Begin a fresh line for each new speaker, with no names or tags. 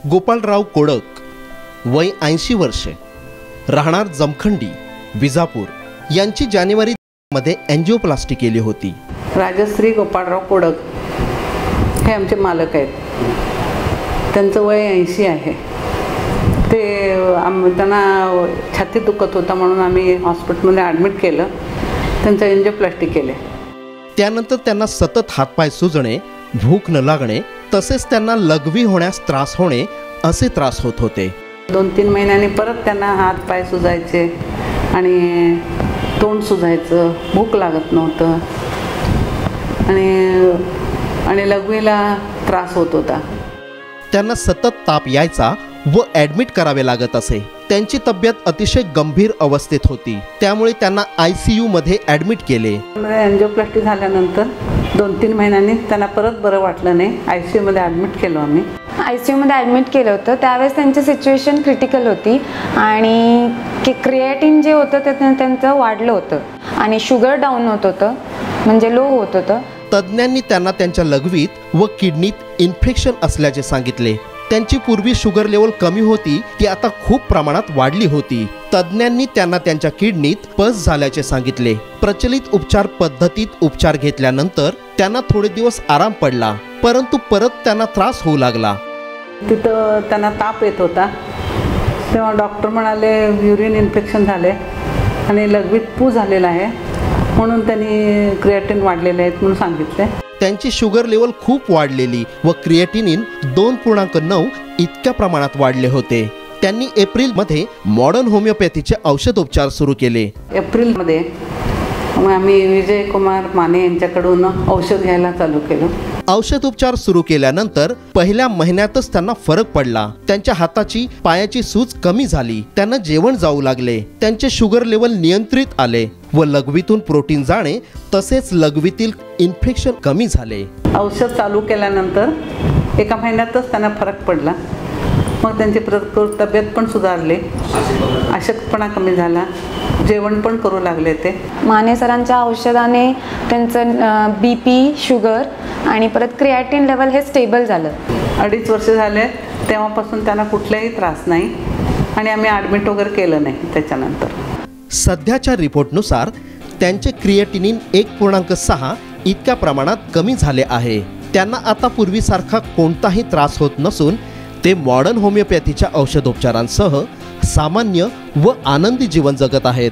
गोपाळराव कोडक, वय 80 वर्षे, राहणार जमखंडी, विजापूर यांची जानेवारीमध्ये एंजिओप्लास्टी केली होती।
राजश्री गोपाळराव कोडक हे आमचे मालक आहेत। त्यांचं वय 80 आहे। ते त्यांना छाती दुखत होता म्हणून आम्ही हॉस्पिटलमध्ये ॲडमिट केलं। त्यांचं एंजिओप्लास्टी केले।
त्यानंतर त्यांना सतत हातपाय सुजणे, भूक न लागणे तसेच त्यांना लघवी होण्यास त्रास होणे असे त्रास होत होते।
2-3 महिन्यांनी परत त्यांना हात पाय सुजायचे आणि तोंड सुजायचं, भूक लागत नव्हतं आणि लघवीला त्रास होत होता।
त्यांना सतत ताप यायचा व ॲडमिट करावे लागत असे। त्यांची तब्येत अतिशय गंभीर अवस्थेत होती, त्यामुळे त्यांना ICU मध्ये ॲडमिट केले।
एंजिओप्लास्टी झाल्यानंतर 2-3 महिन्यांनी त्यांना परत बरं वाटलं नाही, ICU मध्ये ॲडमिट केलं आम्ही।
ICU मध्ये ॲडमिट केलं होतं। त्यावेळेस त्यांची सिच्युएशन क्रिटिकल होती आणि क्रिएटिन जे होतं ते त्यांचं वाढलं होतं आणि शुगर डाऊन होत होतं, म्हणजे लो होत होतं।
तज्ज्ञांनी त्यांना त्यांच्या लघवीत व किडनीत इन्फेक्शन असल्याचे सांगितले। त्यांची पूर्वी शुगर लेवल कमी होती, ती आता खूप प्रमाणात वाढली होती। तज्ज्ञांनी त्यांना त्यांच्या किडनीत पस झाल्याचे सांगितले। प्रचलित उपचार पद्धतीत उपचार घेतल्यानंतर त्यांना थोडे दिवस आराम पडला, परंतु परत त्यांना त्रास होऊ लागला।
तिथं त्यांना ताप येत होता, तेव्हा डॉक्टर म्हणाले युरिन इन्फेक्शन झाले आणि लघवीत पू झालेला आहे, म्हणून त्यांनी क्रिएटिन वाढलेले आहेत म्हणून सांगितले।
त्यांची शुगर लेवल खूप वाढलेली व क्रिएटिनिन 2.9 इतक्या प्रमाणात वाढले होते। त्यांनी एप्रिलमध्ये मॉडर्न होमिओपॅथीचे औषधोपचार सुरू केले।
एप्रिलमध्ये आम्ही विजय कुमार माने यांच्याकडून औषध घ्यायला चालू केलं।
औषधोपचार सुरू केल्यानंतर पहिल्या महिन्यातच त्यांना फरक पडला। त्यांच्या हाताची पायाची सूज कमी झाली, त्यांना जेवण जाऊ लागले, त्यांचे शुगर लेवल नियंत्रित आले व लघवीतून प्रोटीन जाणे तसेच लघवीतील इन्फेक्शन कमी झाले।
औषध चालू केल्यानंतर 1 महिन्यातच त्यांना फरक पडला। मग त्यांची तब्येत पण सुधारली, अशक्तपणा कमी झाला, जेवण पण करू लागले ते।
माने सरांच्या औषधाने त्यांचं BP, शुगर आणि परत क्रिएटिन लेवल हे स्टेबल झालं।
2.5 वर्ष झाले तेव्हापासून त्यांना कुठलाही त्रास नाही आणि आम्ही ॲडमिट वगैरे केलं नाही त्याच्यानंतर।
सध्याच्या रिपोर्टनुसार त्यांचे क्रिएटिनिन 1.6 इतक्या प्रमाणात कमी झाले आहे। त्यांना आता पूर्वीसारखा कोणताही त्रास होत नसून ते मॉडर्न होमिओपॅथीच्या औषधोपचारांसह सामान्य व आनंदी जीवन जगत आहेत।